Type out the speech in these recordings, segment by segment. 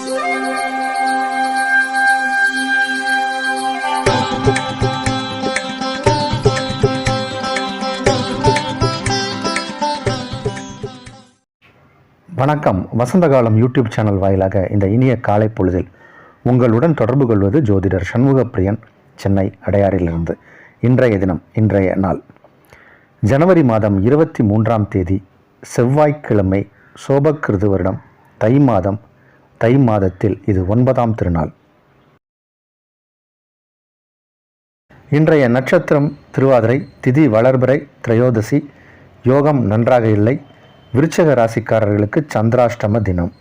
வணக்கம். வசந்தகாலம் YouTube channel வாயிலாக இந்த இனிய காலை பொழுதில் உங்களுடன் தொடர்பு கொள்வது ஜோதிடர் சண்முகப்பிரியன், சென்னை அடையாறிலிருந்து. இன்றைய தினம், இன்றைய நாள் ஜனவரி மாதம் 23ஆம் தேதி செவ்வாய்க்கிழமை, சோபக்கிருது வருடம் தை மாதம். தை மாதத்தில் இது 9ஆம் திருநாள். இன்றைய நட்சத்திரம் திருவாதிரை, திதி வளர்பிறை, திரையோதசி, யோகம் நன்றாக இல்லை. விருச்சக ராசிக்காரர்களுக்கு சந்திராஷ்டம தினம்.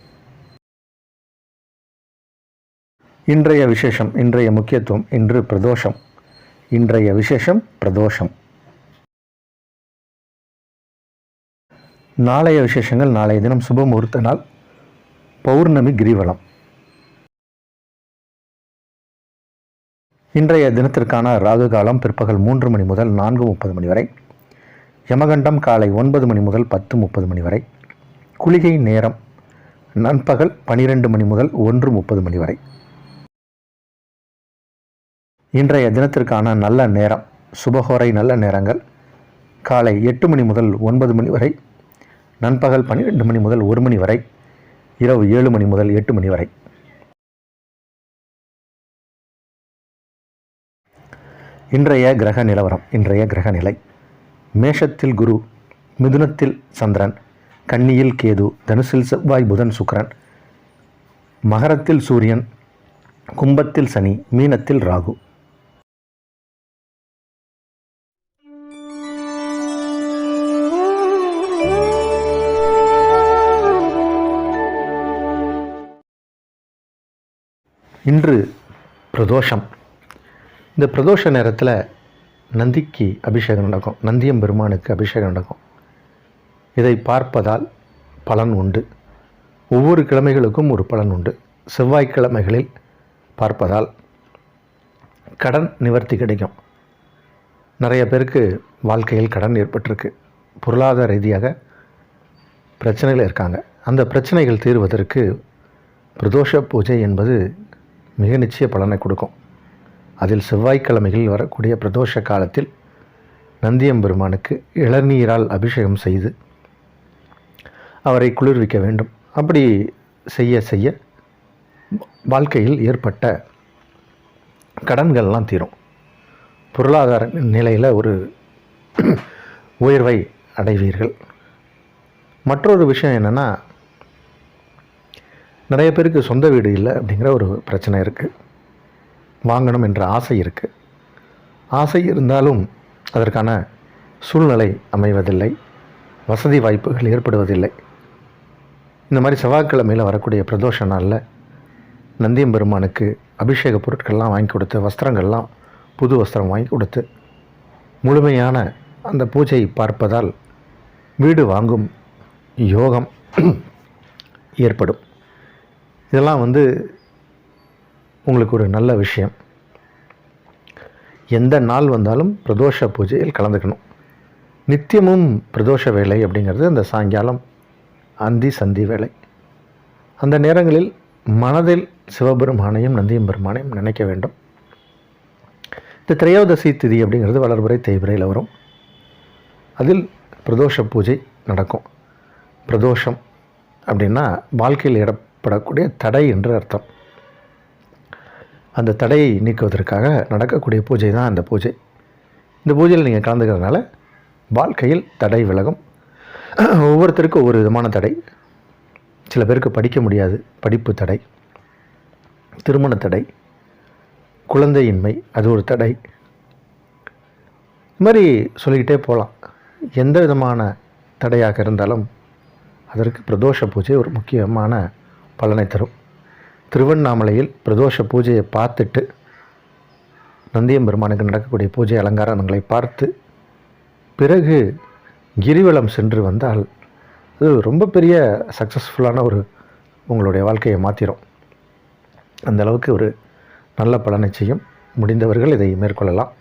இன்றைய விசேஷம், இன்றைய முக்கியத்துவம், இன்று பிரதோஷம். இன்றைய விசேஷம் பிரதோஷம். நாளைய விசேஷங்கள், நாளைய தினம் சுபமுகூர்த்த நாள், பௌர்ணமி கிரிவலம். இன்றைய தினத்திற்கான ராகு காலம் பிற்பகல் 3 மணி முதல் 4:30 மணி வரை. யமகண்டம் காலை 9 மணி முதல் 10:30 மணி வரை. குளிகை நேரம் நண்பகல் 12 மணி முதல் 1:30 மணி வரை. இன்றைய தினத்திற்கான நல்ல நேரம், சுபஹோரை நல்ல நேரங்கள் காலை 8 மணி முதல் 9 மணி வரை, நண்பகல் 12 மணி முதல் 1 மணி வரை, இரவு 7 மணி முதல் 8 மணி வரை. இன்றைய கிரக நிலவரம், இன்றைய கிரக நிலை: மேஷத்தில் குரு, மிதுனத்தில் சந்திரன், கன்னியில் கேது, தனுசில் செவ்வாய், புதன், சுக்கிரன், மகரத்தில் சூரியன், கும்பத்தில் சனி, மீனத்தில் ராகு. இன்று பிரதோஷம். இந்த பிரதோஷ நேரத்தில் நந்திக்கு அபிஷேகம் நடக்கும், நந்தியம்பெருமானுக்கு அபிஷேகம் நடக்கும். இதை பார்ப்பதால் பலன் உண்டு. ஒவ்வொரு கிழமைகளுக்கும் ஒரு பலன் உண்டு. செவ்வாய்க்கிழமைகளில் பார்ப்பதால் கடன் நிவர்த்தி கிடைக்கும். நிறைய பேருக்கு வாழ்க்கையில் கடன் ஏற்பட்டிருக்கு, பொருளாதார ரீதியாக பிரச்சனைகள் இருக்காங்க. அந்த பிரச்சனைகள் தீர்வதற்கு பிரதோஷ பூஜை என்பது மிக நிச்சய பலனை கொடுக்கும். அதில் செவ்வாய்க்கிழமைகளில் வரக்கூடிய பிரதோஷ காலத்தில் நந்தியம்பெருமானுக்கு இளநீரால் அபிஷேகம் செய்து அவரை குளிர்விக்க வேண்டும். அப்படி செய்ய செய்ய வாழ்க்கையில் ஏற்பட்ட கடன்கள்லாம் தீரும். பொருளாதார நிலையில் ஒரு உயர்வை அடைவீர்கள். மற்றொரு விஷயம் என்னென்னா, நிறைய பேருக்கு சொந்த வீடு இல்லை அப்படிங்கிற ஒரு பிரச்சனை இருக்குது. வாங்கணும் என்ற ஆசை இருக்குது. ஆசை இருந்தாலும் அதற்கான சூழ்நிலை அமைவதில்லை, வசதி வாய்ப்புகள் ஏற்படுவதில்லை. இந்த மாதிரி செவ்வாய்க்கிழமையில் வரக்கூடிய பிரதோஷ நாளில் நந்தியம்பெருமானுக்கு அபிஷேக பொருட்கள்லாம் வாங்கி கொடுத்து, வஸ்திரங்கள்லாம் புது வஸ்திரம் வாங்கி கொடுத்து முழுமையான அந்த பூஜையை பார்ப்பதால் வீடு வாங்கும் யோகம் ஏற்படும். இதெல்லாம் உங்களுக்கு ஒரு நல்ல விஷயம். எந்த நாள் வந்தாலும் பிரதோஷ பூஜையில் கலந்துக்கணும். நித்தியமும் பிரதோஷ வேலை அப்படிங்கிறது அந்த சாயங்காலம் அந்தி சந்தி வேலை. அந்த நேரங்களில் மனதில் சிவபெருமானையும் நந்தியம்பெருமானையும் நினைக்க வேண்டும். இந்த திரையோதசி திதி அப்படிங்கிறது வளர்பிறை தேய்பிறையில் வரும். அதில் பிரதோஷ பூஜை நடக்கும். பிரதோஷம் அப்படின்னா வாழ்க்கையில் ஏற்படக்கூடிய தடை என்று அர்த்தம். அந்த தடையை நீக்குவதற்காக நடக்கக்கூடிய பூஜை தான் அந்த பூஜை. இந்த பூஜையில் நீங்கள் கலந்துக்கிறதுனால வாழ்க்கையில் தடை விலகும். ஒவ்வொருத்தருக்கும் ஒவ்வொரு விதமான தடை. சில பேருக்கு படிக்க முடியாது, படிப்பு தடை, திருமண தடை, குழந்தையின்மை, அது ஒரு தடை. இது மாதிரி சொல்லிக்கிட்டே போகலாம். எந்த விதமான தடையாக இருந்தாலும் அதற்கு பிரதோஷ பூஜை ஒரு முக்கியமான பலனை தரும். திருவண்ணாமலையில் பிரதோஷ பூஜையை பார்த்துட்டு நந்தியம்பெருமானுக்கு நடக்கக்கூடிய பூஜை அலங்காரங்களை பார்த்து பிறகு கிரிவலம் சென்று வந்தால் அது ரொம்ப பெரிய சக்ஸஸ்ஃபுல்லான உங்களுடைய வாழ்க்கையை மாற்றிடும். அந்த அளவுக்கு ஒரு நல்ல பலனை செய்யும். முடிந்தவர்கள் இதை மேற்கொள்ளலாம்.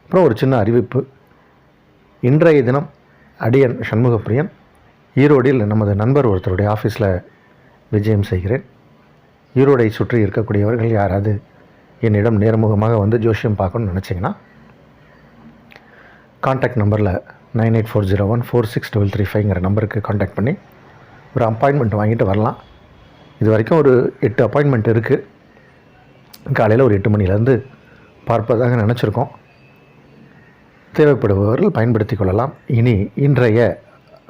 அப்புறம் ஒரு சின்ன அறிவிப்பு. இன்றைய தினம் அடியன் சண்முகப்பிரியன் ஈரோடில் நமது நண்பர் ஒருத்தருடைய ஆஃபீஸில் விஜயம் செய்கிறேன். ஈரோடை சுற்றி இருக்கக்கூடியவர்கள் யாராவது என்னிடம் நேர்முகமாக வந்து ஜோசியம் பார்க்கணும்னு நினச்சிங்கன்னா கான்டாக்ட் நம்பரில் 9840146335 நம்பருக்கு கான்டாக்ட் பண்ணி ஒரு அப்பாயின்மெண்ட் வாங்கிட்டு வரலாம். இது வரைக்கும் ஒரு 8 அப்பாயின்மெண்ட் இருக்குது. காலையில் ஒரு 8 மணிலேருந்து பார்ப்பதாக நினச்சிருக்கோம். தேவைப்படுபவர்கள் பயன்படுத்தி கொள்ளலாம். இனி இன்றைய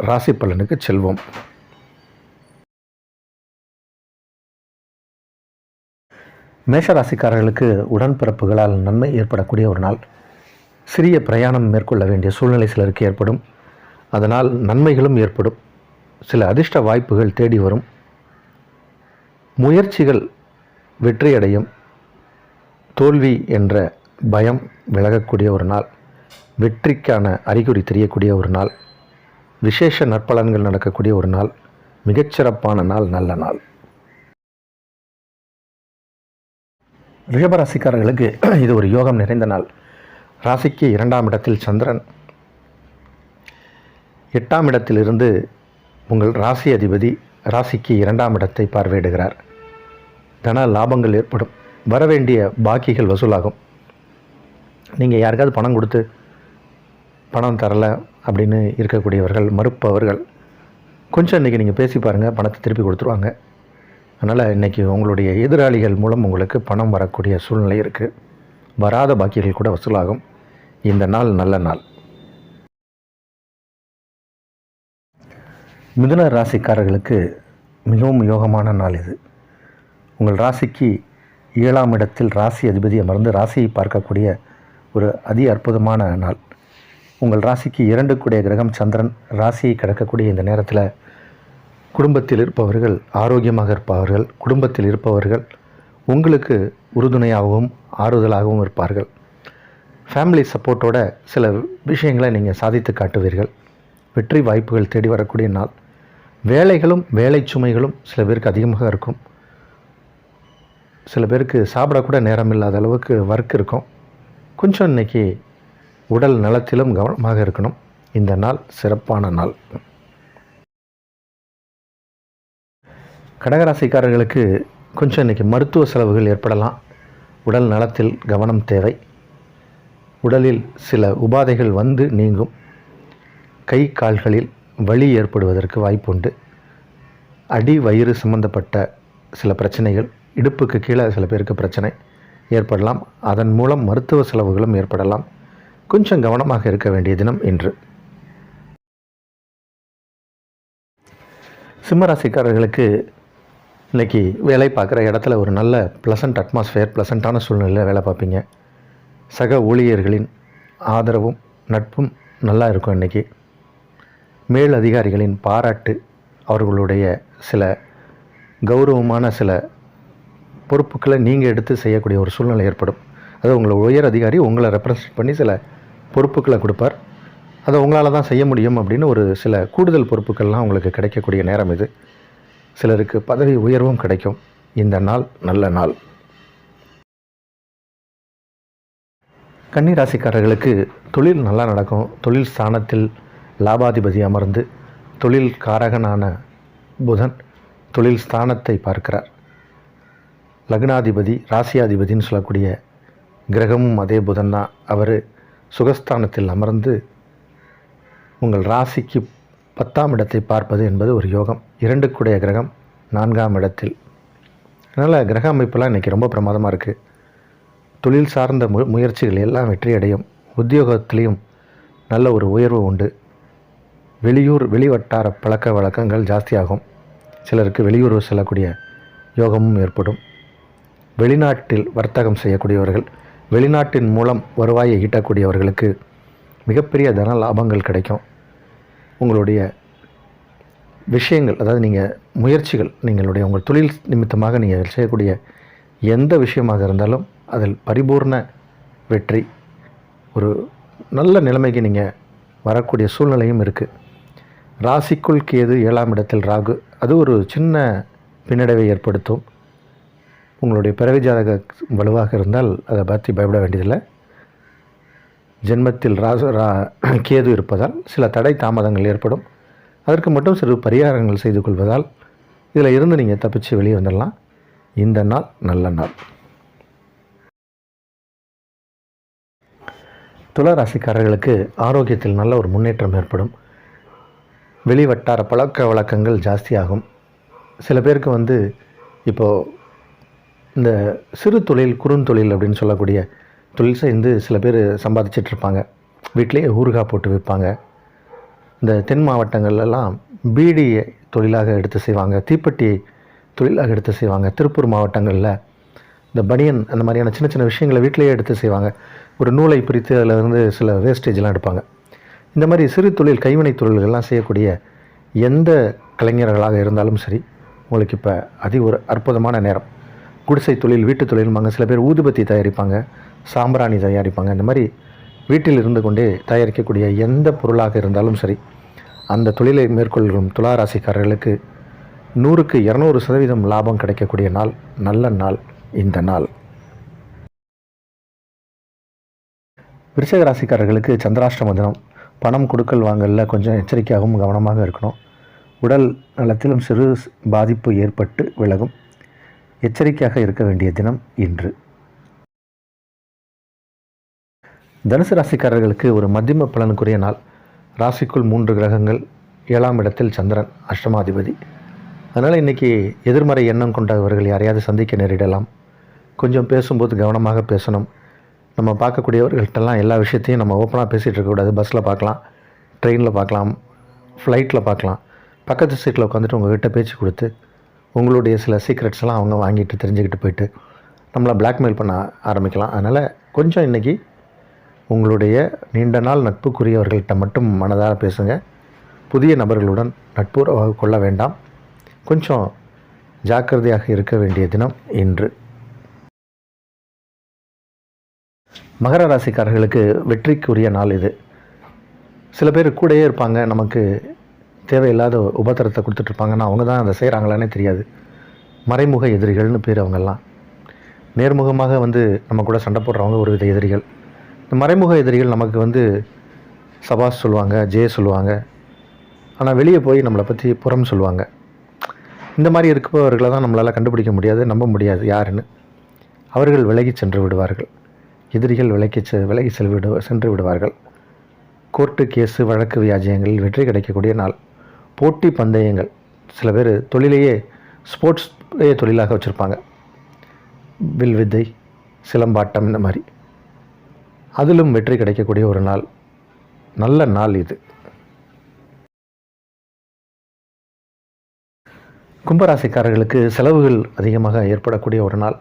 ராசி பலனுக்கு செல்வோம். மேஷராசிக்காரர்களுக்கு உடன்பிறப்புகளால் நன்மை ஏற்படக்கூடிய ஒரு நாள். சிறிய பிரயாணம் மேற்கொள்ள வேண்டிய சூழ்நிலை சிலருக்கு ஏற்படும். அதனால் நன்மைகளும் ஏற்படும். சில அதிர்ஷ்ட வாய்ப்புகள் தேடி வரும். முயற்சிகள் வெற்றியடையும். தோல்வி என்ற பயம் விலகக்கூடிய ஒரு நாள். வெற்றிக்கான அறிகுறி தெரியக்கூடிய ஒரு நாள். விசேஷ நற்பலன்கள் நடக்கக்கூடிய ஒரு நாள். மிகச்சிறப்பான நாள், நல்ல நாள். ரிஷபராசிக்காரர்களுக்கு இது ஒரு யோகம் நிறைந்த நாள். ராசிக்கு 2ஆம் இடத்தில் சந்திரன், 8ஆம் இடத்திலிருந்து உங்கள் ராசி அதிபதி ராசிக்கு 2ஆம் இடத்தை பார்வையிடுகிறார். தன லாபங்கள் ஏற்படும். வரவேண்டிய பாக்கிகள் வசூலாகும். நீங்கள் யாருக்காவது பணம் கொடுத்து பணம் தரலை அப்படின்னு இருக்கக்கூடியவர்கள், மறுப்பவர்கள், கொஞ்சம் இன்றைக்கி நீங்கள் பேசி பாருங்கள், பணத்தை திருப்பி கொடுத்துருவாங்க. அதனால் இன்றைக்கி உங்களுடைய எதிராளிகள் மூலம் உங்களுக்கு பணம் வரக்கூடிய சூழ்நிலை இருக்குது. வராத பாக்கிகள் கூட வசூலாகும். இந்த நாள் நல்ல நாள். மிதுன ராசிக்காரர்களுக்கு மிகவும் யோகமான நாள் இது. உங்கள் ராசிக்கு 7ஆம் இடத்தில் ராசி அதிபதி அமர்ந்து ராசியை பார்க்கக்கூடிய ஒரு அதி அற்புதமான நாள். உங்கள் ராசிக்கு 2 கிரகம் சந்திரன் ராசியை கடக்கக்கூடிய இந்த நேரத்தில் குடும்பத்தில் இருப்பவர்கள் ஆரோக்கியமாக இருப்பார்கள். குடும்பத்தில் இருப்பவர்கள் உங்களுக்கு உறுதுணையாகவும் ஆறுதலாகவும் இருப்பார்கள். ஃபேமிலி சப்போர்ட்டோட சில விஷயங்களை நீங்கள் சாதித்து காட்டுவீர்கள். வெற்றி வாய்ப்புகள் தேடி வரக்கூடிய நாள். வேலைகளும் வேலை சுமைகளும் சில பேருக்கு அதிகமாக இருக்கும். சில பேருக்கு சாப்பிடக்கூட நேரம் இல்லாத அளவுக்கு ஒர்க் இருக்கும். கொஞ்சம் இன்றைக்கி உடல் நலத்திலும் கவனமாக இருக்கணும். இந்த நாள் சிறப்பான நாள். கடகராசிக்காரர்களுக்கு கொஞ்சம் இன்றைக்கி மருத்துவ செலவுகள் ஏற்படலாம். உடல் நலத்தில் கவனம் தேவை. உடலில் சில உபாதைகள் வந்து நீங்கும். கை கால்களில் வலி ஏற்படுவதற்கு வாய்ப்புண்டு. அடி வயிறு சம்பந்தப்பட்ட சில பிரச்சனைகள், இடுப்புக்கு கீழே சில பேருக்கு பிரச்சனை ஏற்படலாம். அதன் மூலம் மருத்துவ செலவுகளும் ஏற்படலாம். கொஞ்சம் கவனமாக இருக்க வேண்டிய தினம் இன்று. சிம்மராசிக்காரர்களுக்கு இன்றைக்கி வேலை பார்க்குற இடத்துல ஒரு நல்ல ப்ளசண்ட் அட்மாஸ்ஃபியர், ப்ளசண்ட்டான சூழ்நிலையில் வேலை பார்ப்பீங்க. சக ஊழியர்களின் ஆதரவும் நட்பும் நல்லா இருக்கும். இன்றைக்கி மேல் அதிகாரிகளின் பாராட்டு, அவர்களுடைய சில கௌரவமான சில பொறுப்புக்களை நீங்கள் எடுத்து செய்யக்கூடிய ஒரு சூழ்நிலை ஏற்படும். அது உங்களை உயர் அதிகாரி உங்களை ரெப்ரசன்ட் பண்ணி சில பொறுப்புக்களை கொடுப்பார். அதை உங்களால் தான் செய்ய முடியும் அப்படின்னு ஒரு சில கூடுதல் பொறுப்புக்கள்லாம் உங்களுக்கு கிடைக்கக்கூடிய நேரம் இது. சிலருக்கு பதவி உயர்வும் கிடைக்கும். இந்த நாள் நல்ல நாள். கன்னி ராசிக்காரர்களுக்கு தொழில் நல்லா நடக்கும். தொழில் ஸ்தானத்தில் லாபாதிபதி அமர்ந்து தொழில் காரகனான புதன் தொழில் ஸ்தானத்தை பார்க்கிறார். லக்னாதிபதி ராசியாதிபதின்னு சொல்லக்கூடிய கிரகமும் அதே புதன் தான். அவர் சுகஸ்தானத்தில் அமர்ந்து உங்கள் ராசிக்கு 10ஆம் இடத்தை பார்ப்பது என்பது ஒரு யோகம். 2 கிரகம் 4ஆம் இடத்தில். அதனால் கிரக அமைப்பெல்லாம் இன்றைக்கி ரொம்ப பிரமாதமாக இருக்குது. தொழில் சார்ந்த முயற்சிகள் எல்லாம் வெற்றியடையும். உத்தியோகத்திலையும் நல்ல ஒரு உயர்வு உண்டு. வெளிவட்டார பழக்க வழக்கங்கள் ஜாஸ்தியாகும். சிலருக்கு வெளியூர் செல்லக்கூடிய யோகமும் ஏற்படும். வெளிநாட்டில் வர்த்தகம் செய்யக்கூடியவர்கள், வெளிநாட்டின் மூலம் வருவாயை ஈட்டக்கூடியவர்களுக்கு மிகப்பெரிய தன லாபங்கள் கிடைக்கும். உங்களுடைய விஷயங்கள், அதாவது நீங்கள் முயற்சிகள், உங்கள் தொழில் நிமித்தமாக நீங்கள் செய்யக்கூடிய எந்த விஷயமாக இருந்தாலும் அதில் பரிபூர்ண வெற்றி, ஒரு நல்ல நிலைமைக்கு நீங்கள் வரக்கூடிய சூழ்நிலையும் இருக்குது. ராசிக்குள் கேது 7ஆம் இடத்தில் ராகு, அது ஒரு சின்ன பின்னடைவை ஏற்படுத்தும். உங்களுடைய பிறவி ஜாதக வலுவாக இருந்தால் அதை பற்றி பயப்பட வேண்டியதில்லை. ஜென்மத்தில் கேது இருப்பதால் சில தடை தாமதங்கள் ஏற்படும். அதற்கு மட்டும் சிறு பரிகாரங்கள் செய்து கொள்வதால் இதில் இருந்து நீங்கள் தப்பிச்சு வெளியே வந்துடலாம். இந்த நாள் நல்ல நாள். துலா ராசிக்காரர்களுக்கு ஆரோக்கியத்தில் நல்ல ஒரு முன்னேற்றம் ஏற்படும். வெளிவட்டார பழக்க வழக்கங்கள் ஜாஸ்தியாகும். சில பேருக்கு இப்போது இந்த சிறு தொழில் குறுந்தொழில் அப்படின்னு சொல்லக்கூடிய தொழில் செய்து சில பேர் சம்பாதிச்சிட்ருப்பாங்க. வீட்டிலேயே ஊறுகாய் போட்டு விற்பாங்க. இந்த தென் மாவட்டங்கள்லாம் பீடி தொழிலாக எடுத்து செய்வாங்க, தீப்பெட்டி தொழிலாக எடுத்து செய்வாங்க. திருப்பூர் மாவட்டங்களில் இந்த பனியன் அந்த மாதிரியான சின்ன சின்ன விஷயங்களை வீட்டிலேயே எடுத்து செய்வாங்க. ஒரு நூலை பிரித்து அதில் சில வேஸ்டேஜ்லாம் எடுப்பாங்க. இந்த மாதிரி சிறு தொழில் கைவினை தொழில்கள்லாம் செய்யக்கூடிய எந்த கலைஞர்களாக இருந்தாலும் சரி, உங்களுக்கு இப்போ ஒரு அற்புதமான நேரம். குடிசை தொழில், வீட்டு தொழில்பாங்க. சில பேர் ஊதுபத்தி தயாரிப்பாங்க, சாம்பிராணி தயாரிப்பாங்க. இந்த மாதிரி வீட்டில் இருந்து கொண்டே தயாரிக்கக்கூடிய எந்த பொருளாக இருந்தாலும் சரி, அந்த தொழிலை மேற்கொள்ளும் துலா ராசிக்காரர்களுக்கு 100க்கு 200% லாபம் கிடைக்கக்கூடிய நாள், நல்ல நாள் இந்த நாள். விருச்சிக ராசிக்காரர்களுக்கு சந்திராஷ்டம தினம். பணம் கொடுக்கல் வாங்கலில் கொஞ்சம் எச்சரிக்கையாகவும் கவனமாக இருக்கணும். உடல் நலத்திலும் சிறு பாதிப்பு ஏற்பட்டு விலகும். எச்சரிக்கையாக இருக்க வேண்டிய தினம் இன்று. தனுசு ராசிக்காரர்களுக்கு ஒரு மத்தியம பலனுக்குரிய நாள். ராசிக்குள் 3 கிரகங்கள், 7ஆம் இடத்தில் சந்திரன் அஷ்டமாதிபதி. அதனால் இன்றைக்கி எதிர்மறை எண்ணம் கொண்டவர்கள் யாரையாவது சந்திக்க நேரிடலாம். கொஞ்சம் பேசும்போது கவனமாக பேசணும். நம்ம பார்க்கக்கூடியவர்கள்ட்டெல்லாம் எல்லா விஷயத்தையும் நம்ம ஓப்பனாக பேசிகிட்டு இருக்கக்கூடாது. பஸ்ஸில் பார்க்கலாம், ட்ரெயினில் பார்க்கலாம், ஃப்ளைட்டில் பார்க்கலாம். பக்கத்து சீட்டில் உட்காந்துட்டு உங்கள்கிட்ட பேச்சு கொடுத்து உங்களுடைய சில சீக்ரெட்ஸ்லாம் அவங்க வாங்கிட்டு தெரிஞ்சுக்கிட்டு போயிட்டு நம்மளை பிளாக்மெயில் பண்ண ஆரம்பிக்கலாம். அதனால் கொஞ்சம் இன்றைக்கி உங்களுடைய நீண்ட நாள் நட்புக்குரியவர்கள்ட்ட மட்டும் மனதார பேசுங்க. புதிய நபர்களுடன் நட்புறவாக கொள்ள வேண்டாம். கொஞ்சம் ஜாக்கிரதையாக இருக்க வேண்டிய தினம் இன்று. மகர ராசிக்காரர்களுக்கு வெற்றிக்குரிய நாள் இது. சில பேர் கூடயே இருப்பாங்க, நமக்கு தேவையில்லாத உபத்திரத்தை கொடுத்துட்ருப்பாங்கன்னா அவங்க தான் அதை செய்கிறாங்களானே தெரியாது. மறைமுக எதிரிகள்னு பேர் அவங்கெல்லாம். நேர்முகமாக நம்ம கூட சண்டை போடுறவங்க ஒரு வித எதிரிகள். இந்த மறைமுக எதிரிகள் நமக்கு சபாஷ் சொல்லுவாங்க, ஜெய சொல்லுவாங்க. ஆனால் வெளியே போய் நம்மளை பற்றி புறம் சொல்லுவாங்க. இந்த மாதிரி இருப்பவர்களை தான் நம்மளால் கண்டுபிடிக்க முடியாது, நம்ப முடியாது யாருன்னு. அவர்கள் விலகி சென்று விடுவார்கள். எதிரிகள் விலகி சென்று விடுவார்கள். கோர்ட்டு கேஸு வழக்கு வியாஜியங்களில் வெற்றி கிடைக்கக்கூடிய நாள். போட்டி பந்தயங்கள், சில பேர் தொழிலையே ஸ்போர்ட்ஸ்லேயே தொழிலாக வச்சுருப்பாங்க. வில் வித்தை, சிலம்பாட்டம், இந்த மாதிரி அதிலும் வெற்றி கிடைக்கக்கூடிய ஒரு நாள், நல்ல நாள் இது. கும்பராசிக்காரர்களுக்கு செலவுகள் அதிகமாக ஏற்படக்கூடிய ஒரு நாள்.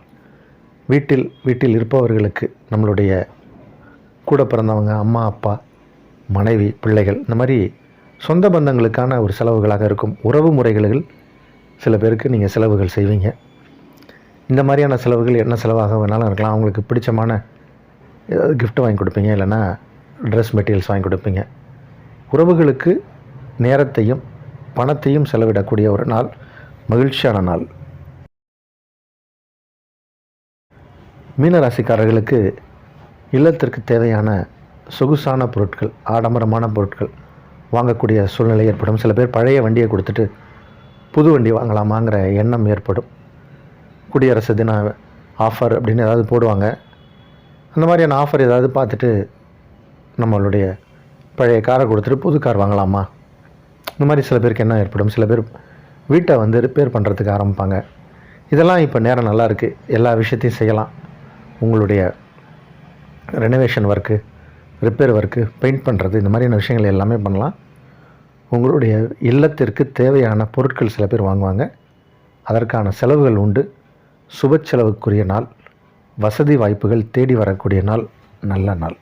வீட்டில் இருப்பவர்களுக்கு, நம்மளுடைய கூட பிறந்தவங்க, அம்மா அப்பா, மனைவி, பிள்ளைகள், இந்த மாதிரி சொந்த பந்தங்களுக்கான ஒரு செலவுகளாக இருக்கும். உறவு முறைகளில் சில பேருக்கு நீங்கள் செலவுகள் செய்வீங்க. இந்த மாதிரியான செலவுகள் என்ன செலவாக வேணாலும் இருக்கலாம். அவங்களுக்கு பிடிச்சமான ஏதாவது கிஃப்ட் வாங்கி கொடுப்பீங்க, இல்லைன்னா ட்ரெஸ் மெட்டீரியல்ஸ் வாங்கி கொடுப்பீங்க. உறவுகளுக்கு நேரத்தையும் பணத்தையும் செலவிடக்கூடிய ஒரு நாள், மகிழ்ச்சியான நாள். மீனராசிக்காரர்களுக்கு இல்லத்திற்கு தேவையான சொகுசான பொருட்கள், ஆடம்பரமான பொருட்கள் வாங்கக்கூடிய சூழ்நிலை ஏற்படும். சில பேர் பழைய வண்டியை கொடுத்துட்டு புது வண்டி வாங்கலாமாங்கிற எண்ணம் ஏற்படும். குடியரசு தின ஆஃபர் அப்படின்னு ஏதாவது போடுவாங்க. அந்த மாதிரியான ஆஃபர் ஏதாவது பார்த்துட்டு நம்மளுடைய பழைய காரை கொடுத்துட்டு புது கார் வாங்கலாமா, இந்த மாதிரி சில பேருக்கு என்ன ஏற்படும். சில பேர் வீட்டை ரிப்பேர் பண்ணுறதுக்கு ஆரம்பிப்பாங்க. இதெல்லாம் இப்போ நேரம் நல்லா இருக்குது, எல்லா விஷயத்தையும் செய்யலாம். உங்களுடைய renovation work, repair work, paint பண்ணுறது, இந்த மாதிரியான விஷயங்கள் எல்லாமே பண்ணலாம். உங்களுடைய இல்லத்திற்கு தேவையான பொருட்கள் சில பேர் வாங்குவாங்க. அதற்கான செலவுகள் உண்டு. சுப செலவுக்குரிய நாள், வசதி வாய்ப்புகள் தேடி வரக்கூடிய நாள், நல்ல நாள்.